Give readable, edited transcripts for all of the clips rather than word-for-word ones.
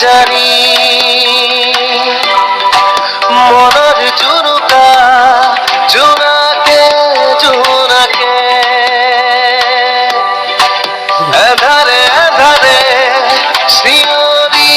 জানি মনৰ জুনুকা জোনাকে জোনাকে এধাৰে এধাৰে চিঞৰি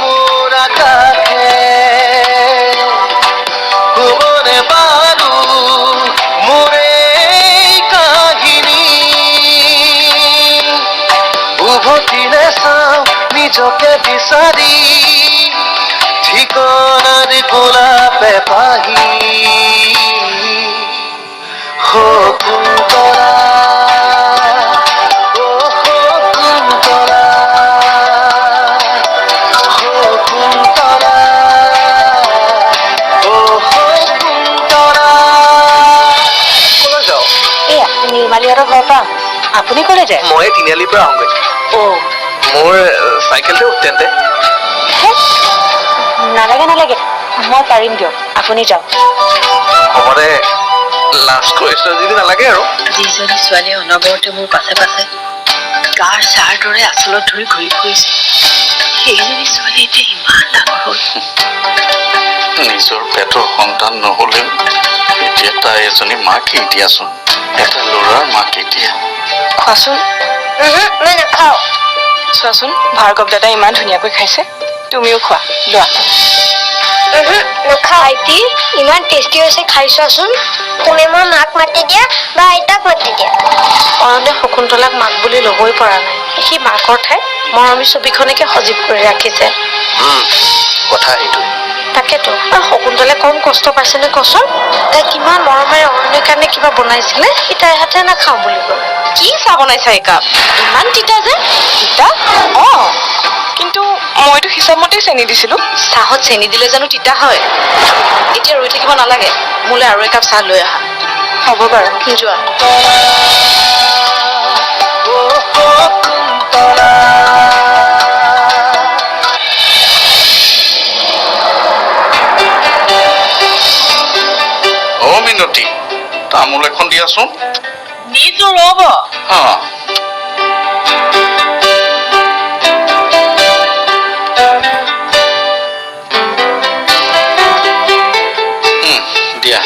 মোৰ আকাশে কোনে বাৰু মোৰে কাহিনী উভতি নাচাওঁ নিজকে বিচাৰি ঠিকনাৰ গোলাপে পাহি শকুন্তলা নিৰ্মালীহঁতৰ ঘৰৰ পৰা আপুনি ক'লে যায়? মই তিনিআলিৰ পৰা আহোঁগৈ। মোৰ চাইকেলতে উঠতে নালাগে নালাগে, মই পাৰিম দিয়ক, আপুনি যাওক। হ'ব দে, লাজ কৰিছ যদি নালাগে আৰু। যিজনী ছোৱালীয়ে অনবৰতে মোৰ পাছে পাছে গাৰ চাৰ দৰে আচলত ধৰি ঘূৰি ফুৰিছে, সেইজনী ছোৱালী এতিয়া ইমান ডাঙৰ হ'ল। নিজৰ পেটৰ সন্তান নহ'লেও এতিয়া তাই এজনী মাকে দিয়াচোন, এটা ল'ৰাৰ মাকে দিয়া। খোৱাচোন। মই নাখাওঁ। চোৱাচোন, ভাৰ্গৱ দাদাই ইমান ধুনীয়াকৈ খাইছে, তুমিও খোৱা, লোৱা। নাখাওঁ আইটি, ইমান টেষ্টি হৈছে, খাই চোৱাচোন। তুমি মোৰ মাক মাতি দিয়া বা আইতাক মাতি দিয়া। অৰণ্যে শকুন্তলাক মাক বুলি ল'বই পৰা নাই, সি মাকৰ ঠাইত মৰমী ছবিখনকে সজীৱ কৰি ৰাখিছে। কথা সেইটোৱে। তাকেতো, আৰু শকুন্তলে কম কষ্ট পাইছেনে কচোন? তাই কিমান মৰমেৰে অৰণ্যৰ কাৰণে কিবা বনাইছিলে, সি তাইৰ হাতে নাখাওঁ বুলি ক'লে। কি চাহ বনাইছা একাপ? ইমান তিতা যে। তিতা? কিন্তু মইতো হিচাপ মতেই চেনি দিছিলো। চাহত চেনি দিলে জানো তিতা হয়? এতিয়া ৰৈ থাকিব নালাগে, মোলৈ আৰু একাপ চাহ লৈ আহা। হ'ব বাৰু, যোৱা। মিনতি, তামোল এখন দিয়াচোন। নিছো ৰ'ব। দিয়া।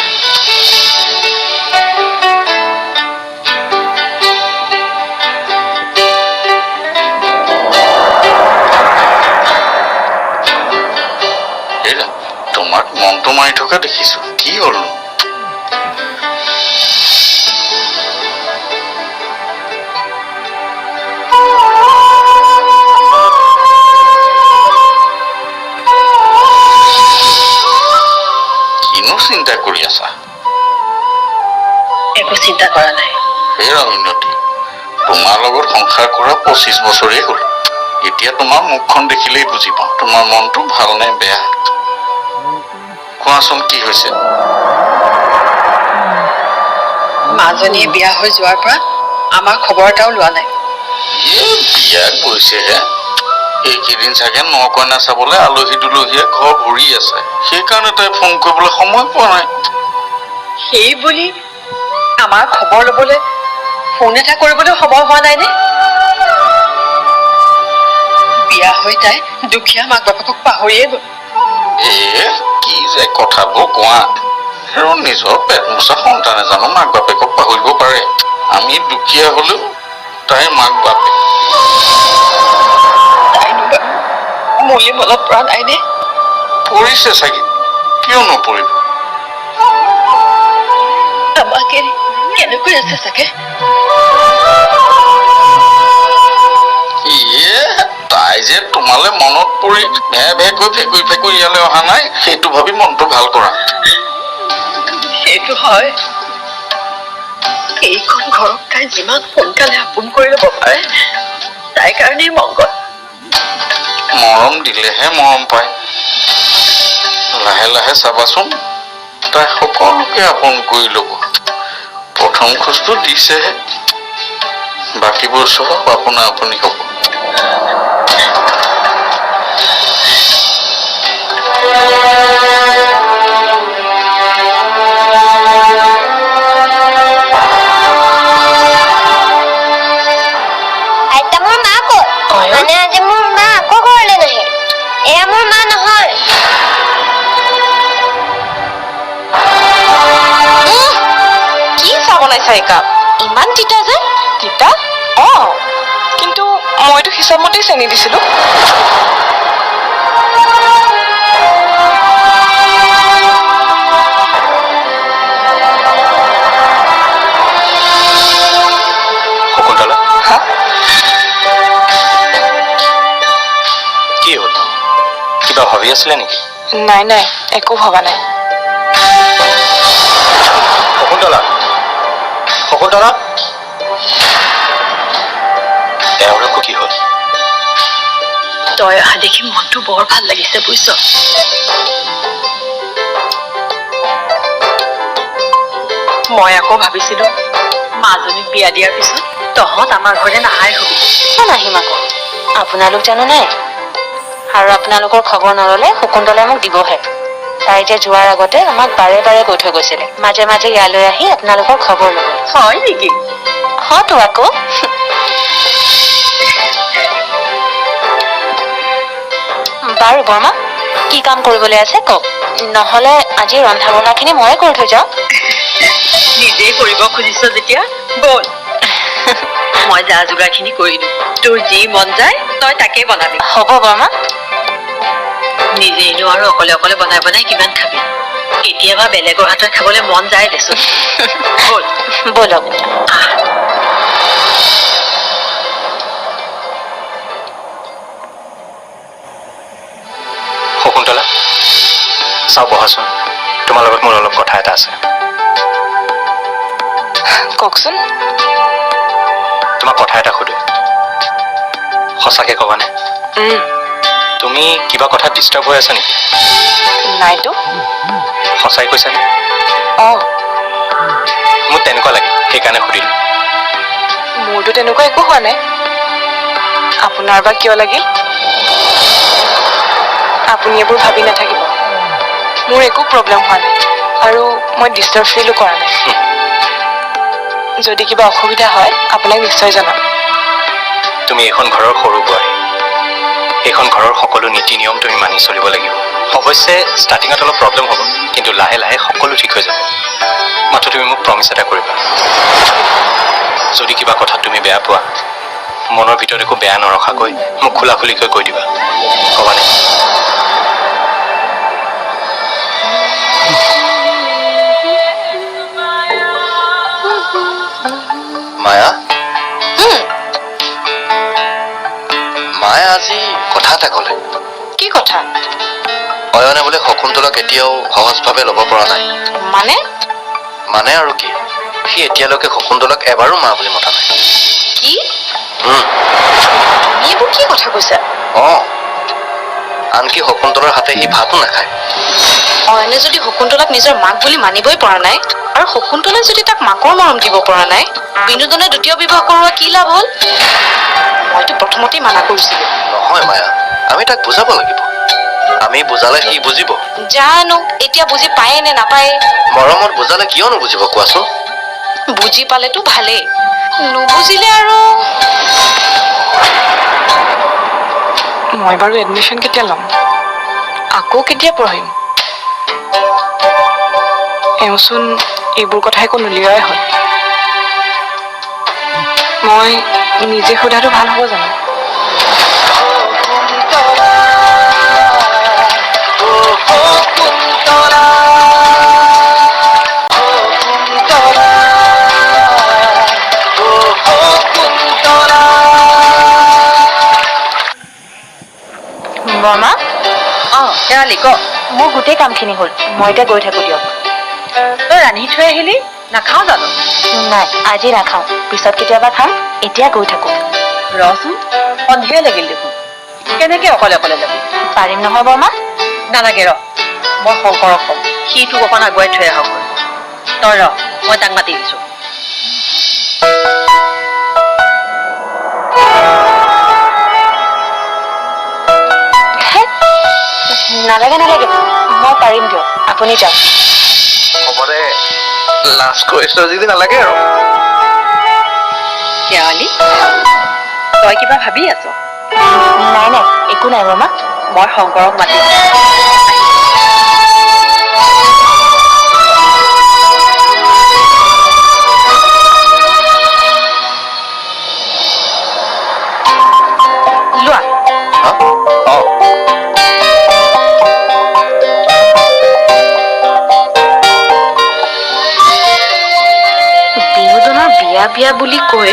হেৰা, তোমাক মনটো মাৰি থকা দেখিছো, কি হ'ল? চিন্তা কৰি আছা? একো চিন্তা কৰা নাই। হেৰা মিনতি, তোমাৰ লগত সংসাৰ কৰা 25 বছৰেই হ'ল। এতিয়া তোমাৰ মুখখন দেখিলেই বুজি পাওঁ তোমাৰ মনটো ভাল নে বেয়া। কোৱাচোন কি হৈছে? মাজনীয়ে বিয়া হৈ যোৱাৰ পৰা আমাৰ খবৰ এটাও লোৱা নাই। বিয়া গৈছেহে, এইকেইদিন চাগে নকইনা চাবলৈ আলহী দুলহীয়ে ঘৰ ভৰি আছে, সেইকাৰণে তাই ফোন কৰিবলৈ সময় পোৱা নাই। সেই বুলি আমাৰ খবৰ ল'বলৈ ফোন এটা কৰিবলৈ সময় হোৱা নাই নে? বিয়া হৈ তাই দুখীয়া মাক বাপেকক পাহৰিয়ে গ'ল। কি যে কথাবোৰ কোৱা, আৰু নিজৰ পেট মোচা সন্তানে জানো মাক বাপেকক পাহৰিব পাৰে? আমি দুখীয়া হলেও তাইৰ মাক বাপেক। মোলে মনত পৰা নাই নে? পৰিছে চাগে, কিয় নপৰিব? আমাকে কেনেকৈ আছে চাগে? তাই যে তোমালে মনত পৰি ভে ভেকৈ ফেকুৰি ফেকুৰি ইয়ালৈ অহা নাই, সেইটো ভাবি মনটো ভাল কৰা। সেইটো হয়, এইখন ঘৰক তাই যিমান সোনকালে আপোন কৰি ল'ব পাৰে তাইৰ কাৰণেই মংগল। মৰম দিলেহে মৰম পায়। লাহে লাহে চাবাচোন, তাই সকলোকে আপোন কৰি ল'ব। প্ৰথম খোজটো দিছেহে, বাকীবোৰ চব আপোনা আপুনি হ'ব। এয়া মোৰ মা নহয়। কি চাহ বনাইছা একাপ? ইমান তিতা যে। তিতা? কিন্তু মইতো হিচাপ মতেই চেনি দিছিলো। শকুন্তলা, কি হ'ল? কিবা ভাবি আছিলে নেকি? নাই নাই, একো ভবা নাই। শকুন্তলা, শকুন্তলা, এওঁৰ আকৌ কি হ'ল? তই অহা দেখি মনটো বৰ ভাল লাগিছে বুজিছ। মই আকৌ ভাবিছিলো মাজনীক বিয়া দিয়াৰ পিছত তহঁত আমাৰ ঘৰলে নাহাই হবি। নাহিম আকৌ, আপোনালোক জানো নাই? আৰু আপোনালোকৰ খবৰ নললে শকুন্তলাই মোক দিবহে। তাই যে যোৱাৰ আগতে আমাক বাৰে বাৰে কৈ থৈ গৈছিলে, মাজে মাজে ইয়ালৈ আহি আপোনালোকৰ খবৰ ল'ব। হয় নেকি? হয়তো আকৌ। বাৰু বৰমা, কি কাম কৰিবলৈ আছে কওক, নহলে আজি ৰন্ধা বঢ়াখিনি ময়ে কৰি থৈ যাওঁ। নিজেই কৰিব খুজিছ যেতিয়া বল। মই যা যোগাৰখিনি কৰি দিওঁ। তোৰ যি মন যায় তই তাকেই বনাবি। হ'ব বৰমা। নিজেইনো আৰু অকলে অকলে বনাই বনাই কিমান খাবি। কেতিয়াবা বেলেগৰ হাতত খাবলৈ মন যায় দেচোন। বল বলক। শকুন্তলা, চাওঁ বহাচোন, তোমাৰ লগত মোৰ অলপ কথা এটা আছে। কওকচোন। তোমাক কথা এটা সুধো, সঁচাকে ক'বানে? তুমি কিবা কথা ডিষ্টাৰ্ব হৈ আছা নেকি? নাইতো। সঁচাই কৈছানে? মোৰ তেনেকুৱা লাগে, সেইকাৰণে সুধিলো। মোৰতো তেনেকুৱা একো হোৱা নাই, আপোনাৰ বা কিয় লাগিল? আপুনি এইবোৰ ভাবি নাথাকিব, মোৰ একো প্ৰব্লেম হোৱা নাই আৰু মই ডিষ্টাৰ্ব ফিলো কৰা নাই। যদি কিবা অসুবিধা হয় আপোনাক নিশ্চয় জনাম। তুমি এইখন ঘৰৰ সৰু বোৱাৰী, এইখন ঘৰৰ সকলো নীতি নিয়ম তুমি মানি চলিব লাগিব। অৱশ্যে ষ্টাৰ্টিঙত অলপ প্ৰব্লেম হ'ব, কিন্তু লাহে লাহে সকলো ঠিক হৈ যাব। মাত্ৰ তুমি মোক প্ৰমিছ এটা কৰিবা, যদি কিবা কথাত তুমি বেয়া পোৱা, মনৰ ভিতৰত একো বেয়া নৰখাকৈ মোক খোলা খুলিকৈ কৈ দিবা, ক'বানে? মায়া, মায়ে আজি কথা এটা ক'লে। কি কথা? অয়নে বোলে শকুন্তলাক এতিয়াও সহজভাৱে ল'ব পৰা নাই। মানে আৰু কি, সি এতিয়ালৈকে শকুন্তলাক এবাৰো মা বুলি মতা নাই। কি? তুমি এইবোৰ কি কথা কৈছা? আনকি শকুন্তলাৰ হাতে সি ভাতো নাখায়। অয়নে যদি শকুন্তলাক নিজৰ মাক বুলি মানিবই পৰা নাই, আৰু শকুন্তলাই যদি তাক মাকৰ মৰম দিব পৰা নাই, বিনোদনে দ্বিতীয় বিবাহ কৰোৱা কি লাভ হ'ল? মইতো প্ৰথমতেই মানা কৰিছিলো। নহয় মায়া, আমি তাক বুজাব লাগিব। আমি বুজালে সি বুজিব। জানো এতিয়া বুজি পায়ে নে নাপায়ে। মৰমত বুজালে কিয় নুবুজিব কোৱাচোন? বুজি পালেতো ভালেই, নুবুজিলে আৰু মই বাৰু এডমিশ্যন কেতিয়া ল'ম, আকৌ কেতিয়া পঢ়িম? এওঁচোন এইবোৰ কথা একো নুলিয়াই হ'ল। মই নিজে সোধাটো ভাল হ'ব জানো? বৰমা, শেৱালি ক। মোৰ গোটেই কামখিনি হ'ল, মই এতিয়া গৈ থাকো দিয়ক। তই ৰান্ধি থৈ আহিলি, নাখাওঁ জানো? নাই, আজি নাখাওঁ, পিছত কেতিয়াবা খাম, এতিয়া গৈ থাকো। ৰচোন, সন্ধিয়া লাগিল দেখোন, কেনেকে অকলে অকলে যাবি? পাৰিম নহয় বৰমা? নালাগে ৰ, মই শংকৰক কম, সি তোক অকণ আগুৱাই থৈ আহক। তই ৰ, মই তাক মাতি দিছো। নালাগে নালাগে, মই পাৰিম দিয়ক, আপুনি যাওক। হ'ব দে, লাজ কৰিছ যদি নালাগে আৰু। শেৱালি, তই কিবা ভাবি আছ? নাই নাই, একো নাই বৰমা। মই শংকৰক মাতিম। লোৱা। অঁ বিনোদনৰ বিয়া বিয়া বুলি কৈ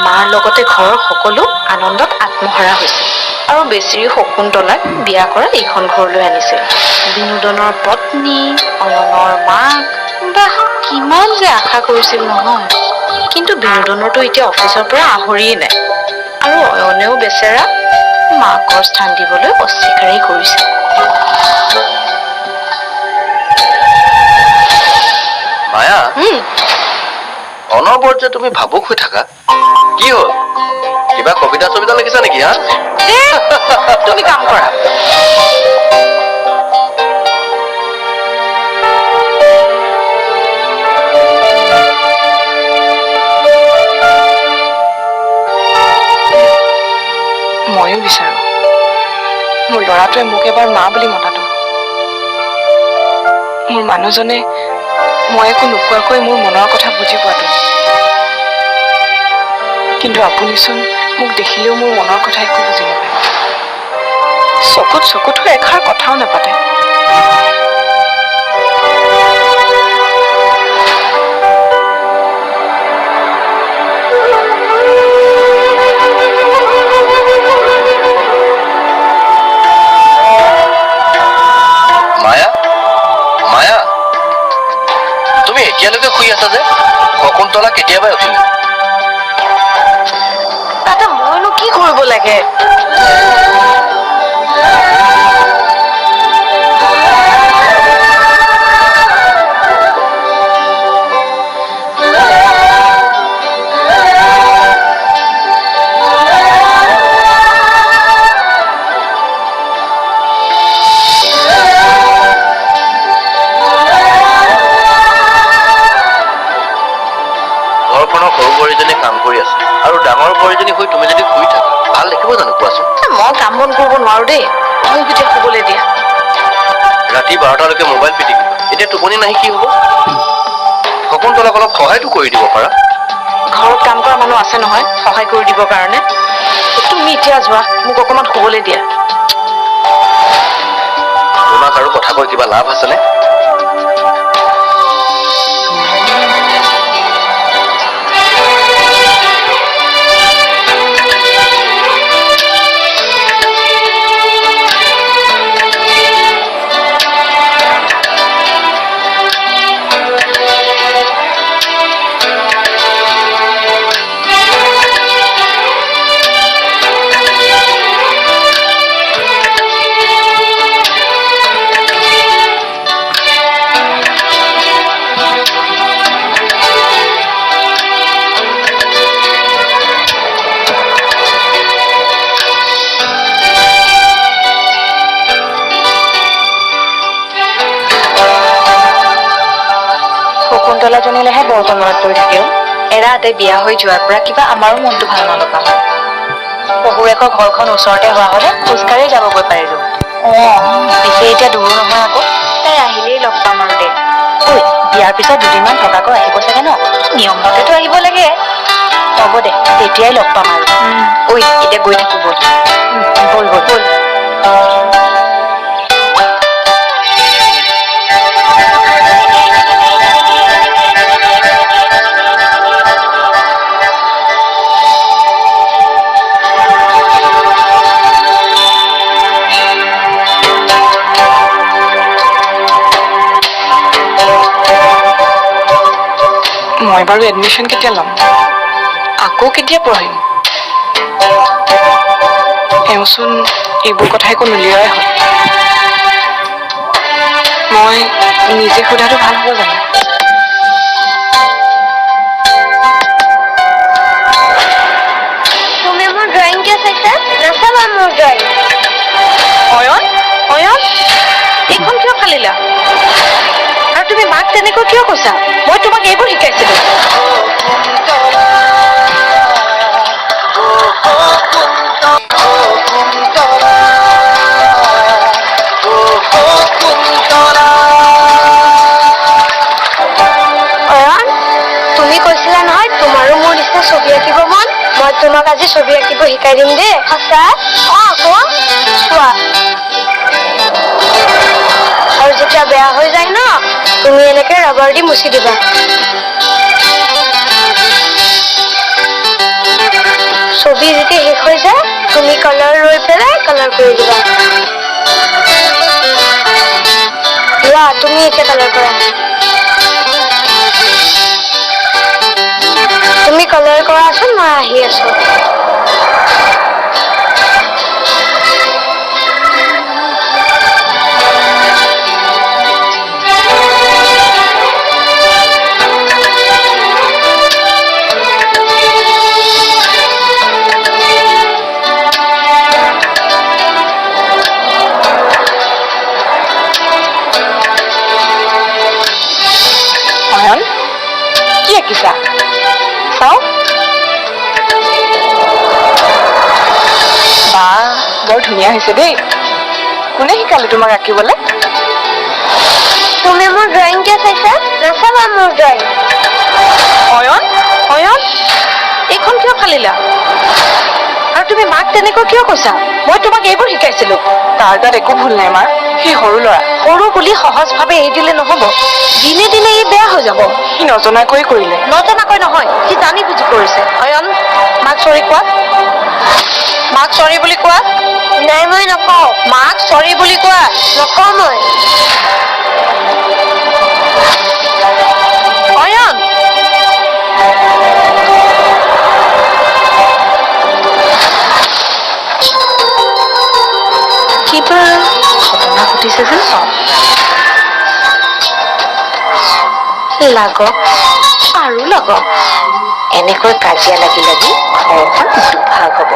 মাৰ লগতে ঘৰৰ সকলো আনন্দত আত্মহাৰা হৈছে আৰু বেছিৰি শকুন্তলাক বিয়া কৰা এইখন ঘৰলৈ আনিছিল। বিনোদনৰ পত্নী, অয়নৰ মাক, বাহ কিমান যে আশা কৰিছিল নহয়। কিন্তু বিনোদনৰতো এতিয়া অফিচৰ পৰা আহৰিয়েই নাই আৰু অয়নেও বেচেৰা মাকৰ স্থান দিবলৈ অস্বীকাৰেই কৰিছে। মায়া, অনবৰত যে তুমি ভাবুক হৈ থাকা, কি হ'ল? কিবা কবিতা চবিতা লিখিছা নেকি? হা, তুমি কাম কৰা। ময়ো বিচাৰো মোৰ ল'ৰাটোৱে মোক এবাৰ মা বুলি মতাটো। মোৰ মানুহজনে মই একো নোকোৱাকৈ মোৰ মনৰ কথা বুজি পোৱাটো। কিন্তু আপুনিচোন মোক দেখিলেও মোৰ মনৰ কথা একো বুজি নাপায়। চকুত চকুত হৈ এষাৰ কথাও নাপাতে। মায়া, মায়া, তুমি এতিয়ালৈকে শুই আছা যে? শকুন্তলা কেতিয়াবাই উঠিলে। তাতে মইনো কি কৰিব লাগে? ঘৰখনৰ সৰু বোৱাৰীজনী কাম কৰি আছে আৰু ডাঙৰ বোৱাৰীজনী হৈ তুমি যদি শুই থাকা ভাল দেখিব জানো কোৱাচোন? মই কাম বন কৰিব নোৱাৰো দেই। মোক এতিয়া শুবলৈ দিয়া। ৰাতি 12টালৈকে মোবাইল পিটিকিবা। এতিয়া টোপনি নাহি কি হ'ব? শকুন্তলাক অলপ সহায়টো কৰি দিব পাৰা। ঘৰত কাম কৰা মানুহ আছে নহয় সহায় কৰি দিবৰ কাৰণে। তুমি এতিয়া যোৱা, মোক অকণমান শুবলৈ দিয়া। তোমাক আৰু কথা কৈ কিবা লাভ আছেনে? শকুন্তলাজনীলেহে বৰ মনত পৰি থাকে। এৰাতে বিয়া হৈ যোৱাৰ পৰা কিবা আমাৰো মনটো ভাল নলগা হ'ল। শহুৰেকৰ ঘৰখন ওচৰতে হোৱা হ'লে খোজকাঢ়ি যাবগৈ পাৰিলো। পিছে এতিয়া দূৰো নহয় আকৌ। তাই আহিলেই লগ পাম আৰু দে। ঐ, বিয়াৰ পিছত দুদিনমান থকাকৈ আহিব চাগে ন? নিয়ম মতেতো আহিব লাগে। হ'ব দে, তেতিয়াই লগ পাম আৰু। ঐ, এতিয়া গৈ থাকো ব'ল। ব'ল ব'ল ব'ল। মই বাৰু এডমিশ্যন কেতিয়া ল'ম? আকৌ কেতিয়া পঢ়িম? এওঁচোন এইবোৰ কথা একো নুলিয়াই হ'ল। মই নিজে সোধাটো ভাল হ'ব জানো? তুমি মোৰ ড্ৰয়িং কিয় চাইছা? নাচাবা মোৰ ড্ৰয়িং। অয়ন, অয়ন, এইখন কিয় ফালিলা? আৰু তুমি মাক তেনেকৈ কিয় কৈছা? মই তোমাক এইবোৰ শিকাইছিলো। আজি ছবি আঁকিব শিকাই দিম দেই সঁচা আকৌ চোৱা আৰু যেতিয়া বেয়া হৈ যায় ন তুমি এনেকে ৰবৰ দি মুচি দিবা ছবি যেতিয়া শেষ হৈ যায় তুমি কালাৰ লৈ পেলাই কালাৰ কৰি দিবা লোৱা তুমি এতিয়া কালাৰ কৰা তুমি কালাৰ কৰাচোন মই আহি আছো অয়ন কি আঁকিছা চাও বা বৰ ধুনীয়া হৈছে দেই কোনে শিকালে তোমাক আঁকিবলৈ তুমি মোৰ ড্ৰয়িং কিয় চাইছা নাচাবা মোৰ ড্ৰয়িং অয়ন অয়ন এইখন কিয় ফালিলা আৰু তুমি মাক তেনেকৈ কিয় কৈছা মই তোমাক এইবোৰ শিকাইছিলো তাৰ তাত একো ভুল নাই মাৰ সি সৰু ল'ৰা সৰু বুলি সহজভাৱে এৰি দিলে নহব দিনে দিনে ই বেয়া হৈ যাব সি নজনাকৈ কৰিলে নজনাকৈ নহয় সি জানি বুজি কৰিছে অয়ন মাক চৰি কোৱা মাক চৰি বুলি কোৱা নাই মই নকওঁ মাক চৰি বুলি কোৱা নকওঁ মই অয়ন কিবা ঘটনা ঘটিছে যেন পাওঁ লাগক আৰু লাগক এনেকৈ কাজিয়া লাগি লাগি ঘৰখন দুভাগ হ'ব